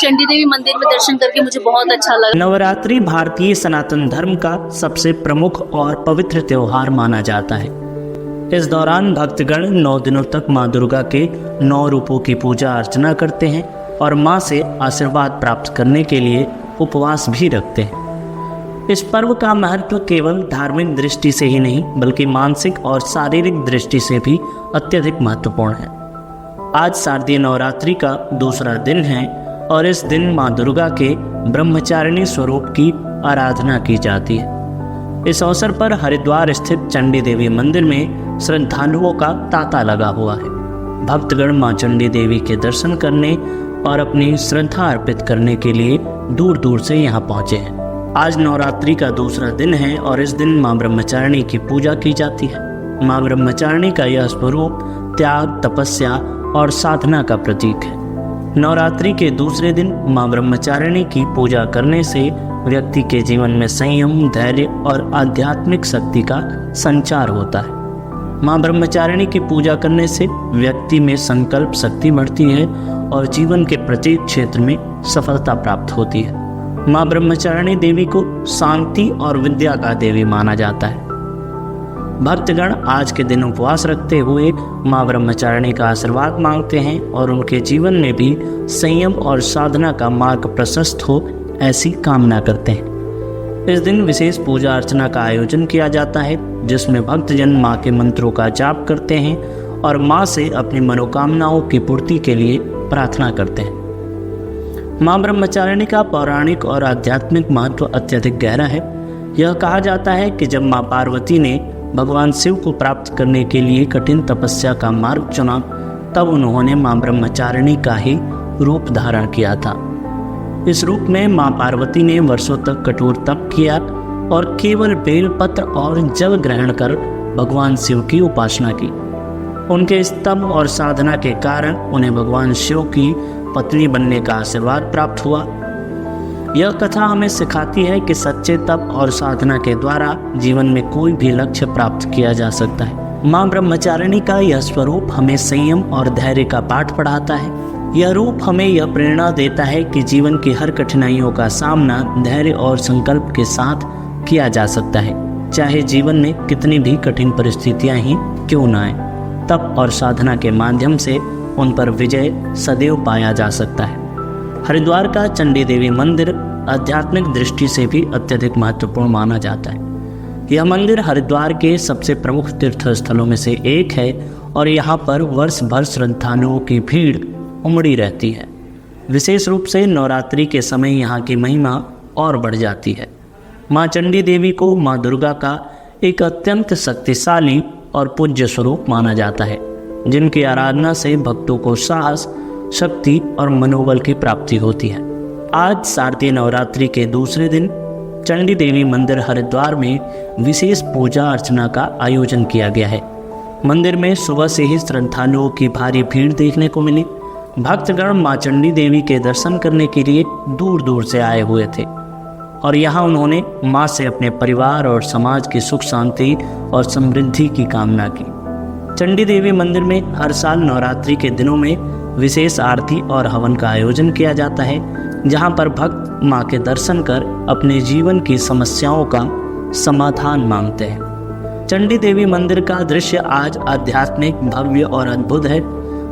चंडी देवी मंदिर में दर्शन करके मुझे बहुत अच्छा लगा। नवरात्रि भारतीय सनातन धर्म का सबसे प्रमुख और पवित्र त्योहार माना जाता है। इस दौरान भक्तगण 9 दिनों तक माँ दुर्गा के 9 रूपों की पूजा अर्चना करते हैं और माँ से आशीर्वाद प्राप्त करने के लिए उपवास भी रखते हैं। इस पर्व का महत्व केवल धार्मिक दृष्टि से ही नहीं बल्कि मानसिक और शारीरिक दृष्टि से भी अत्यधिक महत्वपूर्ण है। आज शारदीय नवरात्रि का दूसरा दिन है और इस दिन माँ दुर्गा के ब्रह्मचारिणी स्वरूप की आराधना की जाती है। इस अवसर पर हरिद्वार स्थित चंडी देवी मंदिर में श्रद्धालुओं का तांता लगा हुआ है। भक्तगण माँ चंडी देवी के दर्शन करने और अपनी श्रद्धा अर्पित करने के लिए दूर दूर से यहाँ पहुँचे हैं। आज नवरात्रि का दूसरा दिन है और इस दिन माँ ब्रह्मचारिणी की पूजा की जाती है। माँ ब्रह्मचारिणी का यह स्वरूप त्याग, तपस्या और साधना का प्रतीक है। नवरात्रि के दूसरे दिन माँ ब्रह्मचारिणी की पूजा करने से व्यक्ति के जीवन में संयम, धैर्य और आध्यात्मिक शक्ति का संचार होता है। माँ ब्रह्मचारिणी की पूजा करने से व्यक्ति में संकल्प शक्ति बढ़ती है और जीवन के प्रत्येक क्षेत्र में सफलता प्राप्त होती है। माँ ब्रह्मचारिणी देवी को शांति और विद्या का देवी माना जाता है। भक्तगण आज के दिन उपवास रखते हुए माँ ब्रह्मचारिणी का आशीर्वाद मांगते हैं और उनके जीवन में भी संयम और साधना का मार्ग प्रशस्त हो ऐसी कामना करते हैं। इस दिन विशेष पूजा अर्चना का आयोजन किया जाता है जिसमें भक्तजन माँ के मंत्रों का जाप करते हैं और माँ से अपनी मनोकामनाओं की पूर्ति के लिए प्रार्थना करते हैं। माँ ब्रह्मचारिणी का पौराणिक और आध्यात्मिक महत्व अत्यधिक गहरा है। यह कहा जाता है कि जब माँ पार्वती ने भगवान शिव को प्राप्त करने के लिए कठिन तपस्या का मार्ग चुना तब उन्होंने माँ ब्रह्मचारिणी का ही रूप धारण किया था। इस रूप में माँ पार्वती ने वर्षों तक कठोर तप किया और केवल बेलपत्र और जल ग्रहण कर भगवान शिव की उपासना की। उनके इस तप और साधना के कारण उन्हें भगवान शिव की पत्नी बनने का आशीर्वाद प्राप्त हुआ। यह कथा हमें सिखाती है कि सच्चे तप और साधना के द्वारा जीवन में कोई भी लक्ष्य प्राप्त किया जा सकता है। माँ ब्रह्मचारिणी का यह स्वरूप हमें संयम और धैर्य का पाठ पढ़ाता है। यह रूप हमें यह प्रेरणा देता है कि जीवन की हर कठिनाइयों का सामना धैर्य और संकल्प के साथ किया जा सकता है, चाहे जीवन में कितनी भी कठिन परिस्थितियां ही क्यों न आए। तप और साधना के माध्यम से उन पर विजय सदैव पाया जा सकता है। हरिद्वार का चंडी देवी मंदिर आध्यात्मिक दृष्टि से भी अत्यधिक महत्वपूर्ण माना जाता है। यह मंदिर हरिद्वार के सबसे प्रमुख तीर्थ स्थलों में से एक है और यहाँ पर वर्ष भर श्रद्धालुओं की भीड़ उमड़ी रहती है। विशेष रूप से नवरात्रि के समय यहाँ की महिमा और बढ़ जाती है। माँ चंडी देवी को माँ दुर्गा का एक अत्यंत शक्तिशाली और पूज्य स्वरूप माना जाता है, जिनकी आराधना से भक्तों को साहस, शक्ति और मनोबल की प्राप्ति होती है। आज शारदीय नवरात्रि के दूसरे दिन चंडी देवी मंदिर हरिद्वार में विशेष पूजा अर्चना का आयोजन किया गया है। मंदिर में सुबह से ही श्रद्धालुओं की भारी भीड़ देखने को मिली। भक्तगण माँ चंडी देवी के दर्शन करने के लिए दूर दूर से आए हुए थे और यहाँ उन्होंने माँ से अपने परिवार और समाज की सुख शांति और समृद्धि की कामना की। चंडी देवी मंदिर में हर साल नवरात्रि के दिनों में विशेष आरती और हवन का आयोजन किया जाता है, जहाँ पर भक्त माँ के दर्शन कर अपने जीवन की समस्याओं का समाधान मांगते हैं। चंडी देवी मंदिर का दृश्य आज आध्यात्मिक, भव्य और अद्भुत है।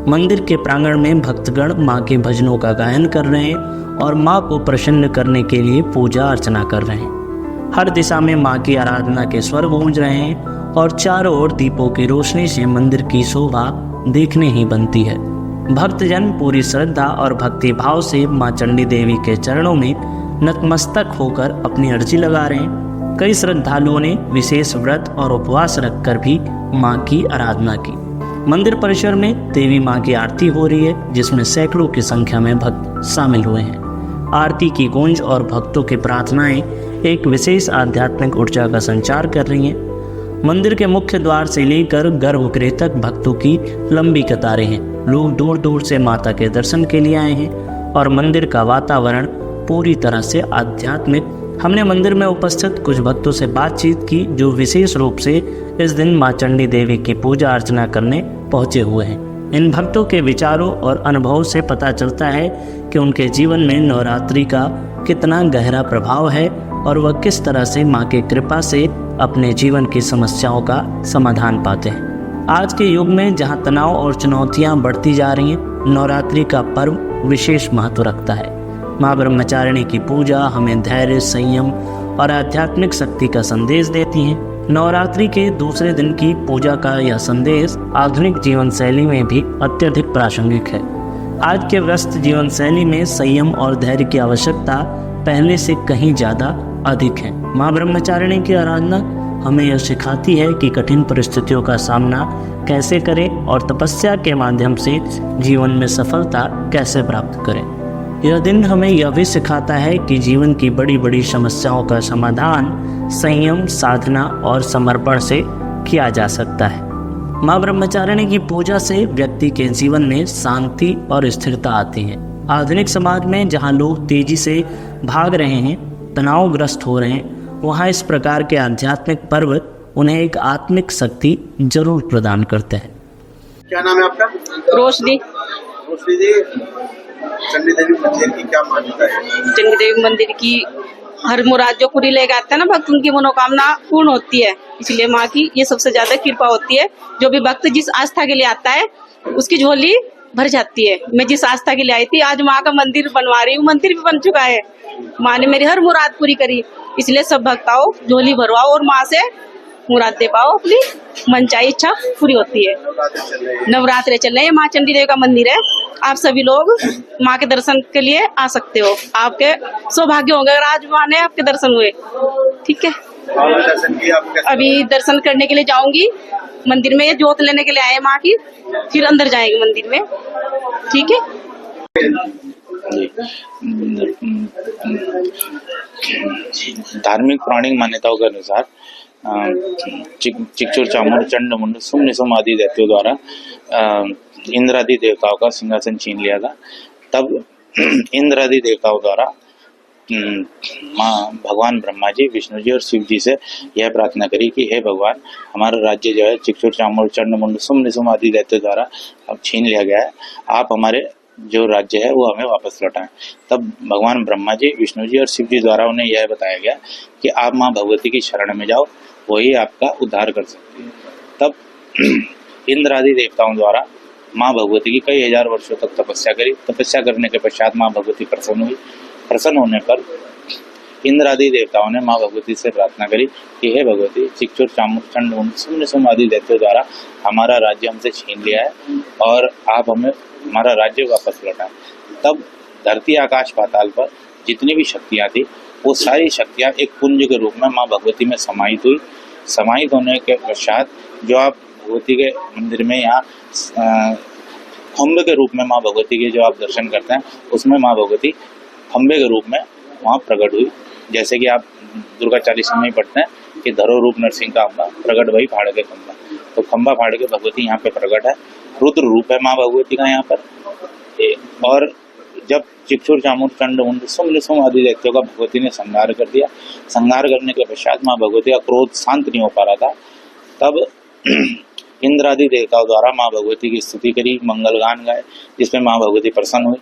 मंदिर के प्रांगण में भक्तगण माँ के भजनों का गायन कर रहे हैं और माँ को प्रसन्न करने के लिए पूजा अर्चना कर रहे हैं। हर दिशा में माँ की आराधना के स्वर गूंज रहे हैं और चारों ओर दीपों की रोशनी से मंदिर की शोभा देखने ही बनती है। भक्तजन पूरी श्रद्धा और भक्ति भाव से माँ चंडी देवी के चरणों में नतमस्तक होकर अपनी अर्जी लगा रहे हैं। कई श्रद्धालुओं ने विशेष व्रत और उपवास रखकर भी माँ की आराधना की। मंदिर परिसर में देवी माँ की आरती हो रही है, जिसमें सैकड़ों की संख्या में भक्त शामिल हुए हैं। आरती की गूंज और भक्तों की प्रार्थनाएं एक विशेष आध्यात्मिक ऊर्जा का संचार कर रही हैं। मंदिर के मुख्य द्वार से लेकर गर्भगृह तक भक्तों की लंबी कतारें हैं। लोग दूर दूर से माता के दर्शन के लिए आए हैं और मंदिर का वातावरण पूरी तरह से आध्यात्मिक। हमने मंदिर में उपस्थित कुछ भक्तों से बातचीत की जो विशेष रूप से इस दिन माँ चंडी देवी की पूजा अर्चना करने पहुँचे हुए हैं। इन भक्तों के विचारों और अनुभव से पता चलता है कि कि उनके जीवन में नवरात्रि का कितना गहरा प्रभाव है और वह किस तरह से माँ की कृपा से अपने जीवन की समस्याओं का समाधान पाते हैं। आज के युग में जहाँ तनाव और चुनौतियाँ बढ़ती जा रही हैं, नवरात्रि का पर्व विशेष महत्व रखता है। माँ ब्रह्मचारिणी की पूजा हमें धैर्य, संयम और आध्यात्मिक शक्ति का संदेश देती है। नवरात्रि के दूसरे दिन की पूजा का यह संदेश आधुनिक जीवन शैली में भी अत्यधिक प्रासंगिक है। आज के व्यस्त जीवन शैली में संयम और धैर्य की आवश्यकता पहले से कहीं ज़्यादा अधिक है। माँ ब्रह्मचारिणी की आराधना हमें यह सिखाती है कि कठिन परिस्थितियों का सामना कैसे करें और तपस्या के माध्यम से जीवन में सफलता कैसे प्राप्त करें। यह दिन हमें यह भी सिखाता है कि जीवन की बड़ी बड़ी समस्याओं का समाधान संयम, साधना और समर्पण से किया जा सकता है। माँ ब्रह्मचारिणी की पूजा से व्यक्ति के जीवन में शांति और स्थिरता आती है। आधुनिक समाज में जहाँ लोग तेजी से भाग रहे हैं, तनावग्रस्त हो रहे हैं, वहाँ इस प्रकार के आध्यात्मिक पर्व उन्हें एक आत्मिक शक्ति जरूर प्रदान करते हैं। क्या नाम है आपका? रोशनी। रोशनी जी, चंडी देवी मंदिर की क्या मान्यता है? चंडी देवी मंदिर की हर मुराद जो पूरी लेके आते हैं ना भक्त, उनकी मनोकामना पूर्ण होती है। इसलिए माँ की ये सबसे ज्यादा कृपा होती है। जो भी भक्त जिस आस्था के लिए आता है उसकी झोली भर जाती है। मैं जिस आस्था के लिए आई थी, आज माँ का मंदिर बनवा रही हूँ, मंदिर भी बन चुका है। माँ ने मेरी हर मुराद पूरी करी। इसलिए सब भक्त आओ, झोली भरवाओ और माँ से मुराद दे पाओ, अपनी मनचाही इच्छा पूरी होती है। नवरात्रे चल रहे हैं, माँ चंडी देवी का मंदिर है। आप सभी लोग माँ के दर्शन के लिए आ सकते हो। आपके सौभाग्य होंगे अगर आज माँ ने आपके दर्शन हुए। ठीक है, अभी दर्शन करने के लिए जाऊंगी मंदिर में। जोत लेने के लिए आए माँ की, फिर अंदर जाएंगे मंदिर में। ठीक है। धार्मिक पौराणिक मान्यताओं के अनुसार चिकचोर, चामुंड, चंड मुंड, सुम निसुम आदि दैत्यों द्वारा इंद्र आदि देवताओं का सिंहासन छीन लिया था। तब इंद्र आदि देवताओं द्वारा माँ भगवान ब्रह्मा जी, विष्णु जी और शिव जी से यह प्रार्थना करी कि हे भगवान, हमारा राज्य जो है चिकचोर, चामुंड, चंड मुंड, सुम निसुम आदि दैत्यों द्वारा अब छीन लिया गया है। आप हमारे जो राज्य है वो हमें वापस लौटाएं। तब भगवान ब्रह्मा जी, विष्णु जी और शिव जी द्वारा उन्हें यह बताया गया कि आप माँ भगवती की शरण में जाओ, वही आपका उद्धार कर सकती है। तब इंद्र आदि देवताओं द्वारा माँ भगवती की कई हजार वर्षों तक तपस्या करी। तपस्या करने के पश्चात माँ भगवती प्रसन्न हुई। प्रसन्न होने पर इंद्र आदि देवताओं ने माँ भगवती से प्रार्थना करी कि हे भगवती, चिकचोर, चामुंड, चंड मुंड, सुम निसुम आदि दैत्यों द्वारा हमारा राज्य हमसे छीन लिया है और आप हमें हमारा राज्य वापस लौटाएं। तब धरती, आकाश, पाताल पर जितनी भी शक्तियाँ थी, वो सारी शक्तियाँ एक पुंज के रूप में माँ भगवती में समाहित हुई। समाहित होने के पश्चात जो आप भगवती के मंदिर में यहाँ खम्बे के रूप में माँ भगवती के जो आप दर्शन करते हैं, उसमें माँ भगवती खम्बे के रूप में वहाँ प्रकट हुई। जैसे कि आप दुर्गा चालीसा में पढ़ते हैं कि धरो रूप नरसिंह का अम्बा, प्रकट भई फाड़ के खम्बा। तो खम्बा फाड़ के भगवती यहाँ पे प्रकट है। रुद्र रूप है माँ भगवती का यहाँ पर। और जब चिकचोर, चामुंड, चंड मुंड, सुम निसुम आदि दैत्यों का भगवती ने संहार कर दिया। संहार करने के पश्चात माँ भगवती का क्रोध शांत नहीं हो पा रहा था। तब इंद्र आदि देवताओं द्वारा माँ भगवती की स्तुति करी, मंगल गान गाए, जिसमें माँ भगवती प्रसन्न हुई।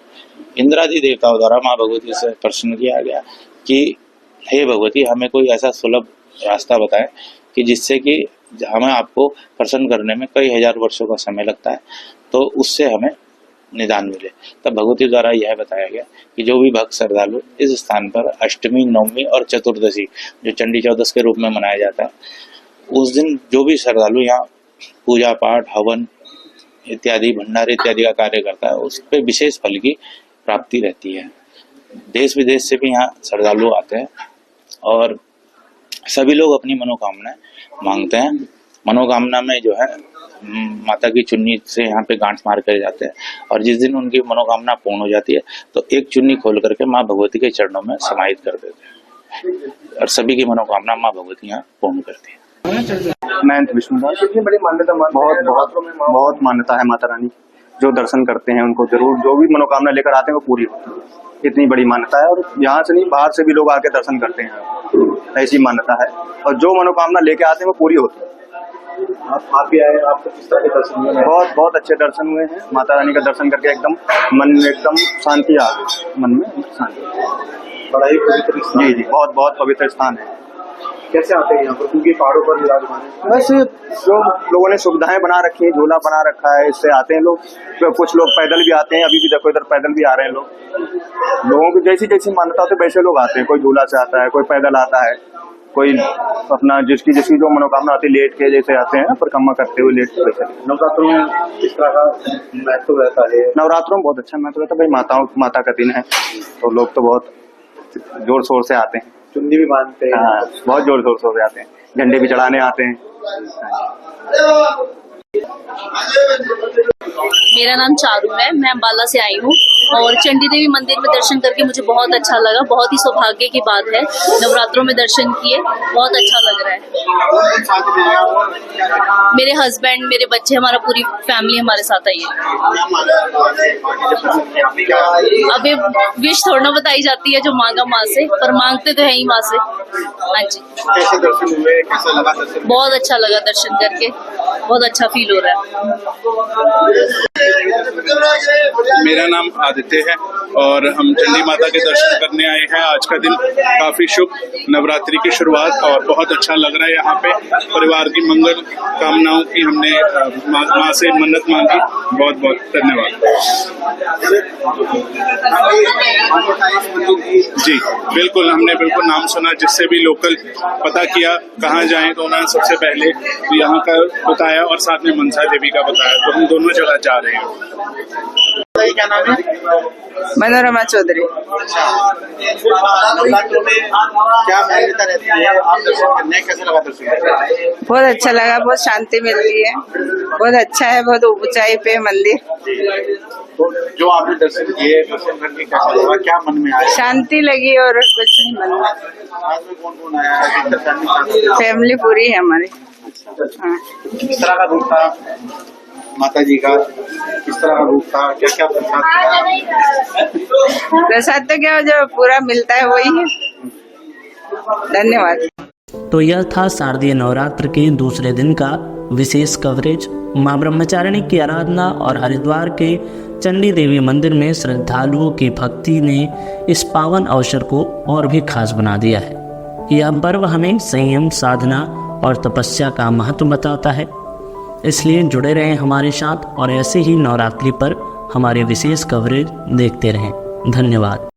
इंद्र आदि देवताओं द्वारा माँ भगवती से प्रश्न किया गया कि हे भगवती, हमें कोई ऐसा सुलभ रास्ता बताएं कि जिससे कि हमें आपको प्रसन्न करने में कई हजार वर्षों का समय लगता है, तो उससे हमें निदान मिले। तब भगवती द्वारा यह बताया गया कि जो भी भक्त श्रद्धालु इस स्थान पर अष्टमी, नवमी और चतुर्दशी, जो चंडी चौदस के रूप में मनाया जाता है, उस दिन जो भी श्रद्धालु यहाँ पूजा पाठ, हवन इत्यादि, भंडारे इत्यादि का कार्य करता है, उस पर विशेष फल की प्राप्ति रहती है। देश विदेश से भी यहाँ श्रद्धालु आते हैं और सभी लोग अपनी मनोकामनाएं मांगते हैं। मनोकामना में जो है माता की चुन्नी से यहाँ पे गांठ मार कर जाते हैं और जिस दिन उनकी मनोकामना पूर्ण हो जाती है तो एक चुन्नी खोल करके माँ भगवती के चरणों में समाहित कर देते हैं और सभी की मनोकामना माँ भगवती यहाँ पूर्ण करती है। मैं विष्णुदास। कितनी बड़ी मान्यता? बहुत मान्यता है माता रानी। जो दर्शन करते हैं उनको जरूर जो भी मनोकामना लेकर आते हैं वो पूरी होती है। इतनी बड़ी मान्यता है और यहाँ से नहीं, बाहर से भी लोग आके दर्शन करते हैं। ऐसी मान्यता है और जो मनोकामना लेके आते हैं वो पूरी होती है। आप भी आए, आपको किस तरह के दर्शन हुए? बहुत बहुत अच्छे दर्शन हुए हैं। माता रानी का दर्शन करके एकदम मन में एकदम शांति आ गई, मन में शांति। बड़ा ही पवित्र स्थान। जी जी, बहुत बहुत पवित्र स्थान है। कैसे आते हैं यहाँ पर, क्योंकि पहाड़ों पर विराजमान है? बस जो लोगों ने सुविधाएं बना रखी है, झूला बना रखा है, इससे आते हैं लोग। तो कुछ लोग पैदल भी आते हैं, अभी भी देखो इधर पैदल भी आ रहे हैं लोग। लोगों की जैसी जैसी मान्यता होती है वैसे लोग आते हैं। कोई झूला से आता है, कोई पैदल आता है, कोई अपना जिसकी जिसकी जो मनोकामना आती है लेट के जैसे आते हैं, परिक्रमा करते हुए लेट के वैसे। नवरात्रों में किस तरह का महत्व रहता है? नवरात्रों में बहुत अच्छा महत्व रहता है भाई। माता का दिन है तो लोग तो बहुत जोर शोर से आते हैं। चुन्नी भी बांधते हैं? हाँ, बहुत जोर शोर से आते हैं, झंडे भी चढ़ाने आते हैं। मेरा नाम चारू है, मैं अम्बाला से आई हूँ और चंडी देवी मंदिर में दर्शन करके मुझे बहुत अच्छा लगा। बहुत ही सौभाग्य की बात है, नवरात्रों में दर्शन किए, बहुत अच्छा लग रहा है। मेरे हस्बैंड, मेरे बच्चे, हमारा पूरी फैमिली हमारे साथ आई है। अभी विश थोड़ा ना बताई जाती है जो मांगा माँ से, पर मांगते तो है ही माँ से। हाँ जी, कैसे दर्शन हुए, कैसा लगा दर्शन? बहुत अच्छा लगा दर्शन करके, बहुत अच्छा फील हो रहा है। मेरा नाम आदित्य है और हम चंडी माता के दर्शन करने आए हैं। आज का दिन काफी शुभ, नवरात्रि की शुरुआत, और बहुत अच्छा लग रहा है। यहाँ पे परिवार की मंगल कामनाओं की हमने माँ से मन्नत मांगी। बहुत बहुत धन्यवाद। जी बिल्कुल, हमने बिल्कुल नाम सुना। जिससे भी लोकल पता किया कहाँ जाएं तो उन्होंने सबसे पहले यहाँ का बताया और साथ में मनसा देवी का बताया, तो हम दोनों जगह जा रहे हैं। क्या नाम है? मनोरमा चौधरी। नवरात्रों में क्या मान्यता रहती है? आप दर्शन करने कैसा लगा दर्शन? बहुत अच्छा लगा, बहुत शांति मिलती है, बहुत अच्छा है, बहुत ऊंचाई पे मंदिर। तो जो आपने दर्शन किए, दर्शन करके कैसा लगा, क्या मन में आया? शांति लगी और कुछ नहीं मन में। साथ में कौन कौन आया है? फैमिली पूरी है हमारी। हाँ। किस तरह का रूप था माता जी का? किस तरह का रूप था? क्या क्या प्रसाद था? प्रसाद तो क्या जो पूरा मिलता है वही है। धन्यवाद। तो यह था शारदीय नवरात्र के दूसरे दिन का विशेष कवरेज। मां ब्रह्मचारिणी की आराधना और हरिद्वार के चंडी देवी मंदिर में श्रद्धालुओं की भक्ति ने इस पावन अवसर को और भी खास बना दिया है। यह पर्व हमें संयम, साधना और तपस्या का महत्व बताता है। इसलिए जुड़े रहें हमारे साथ और ऐसे ही नवरात्रि पर हमारे विशेष कवरेज देखते रहें। धन्यवाद।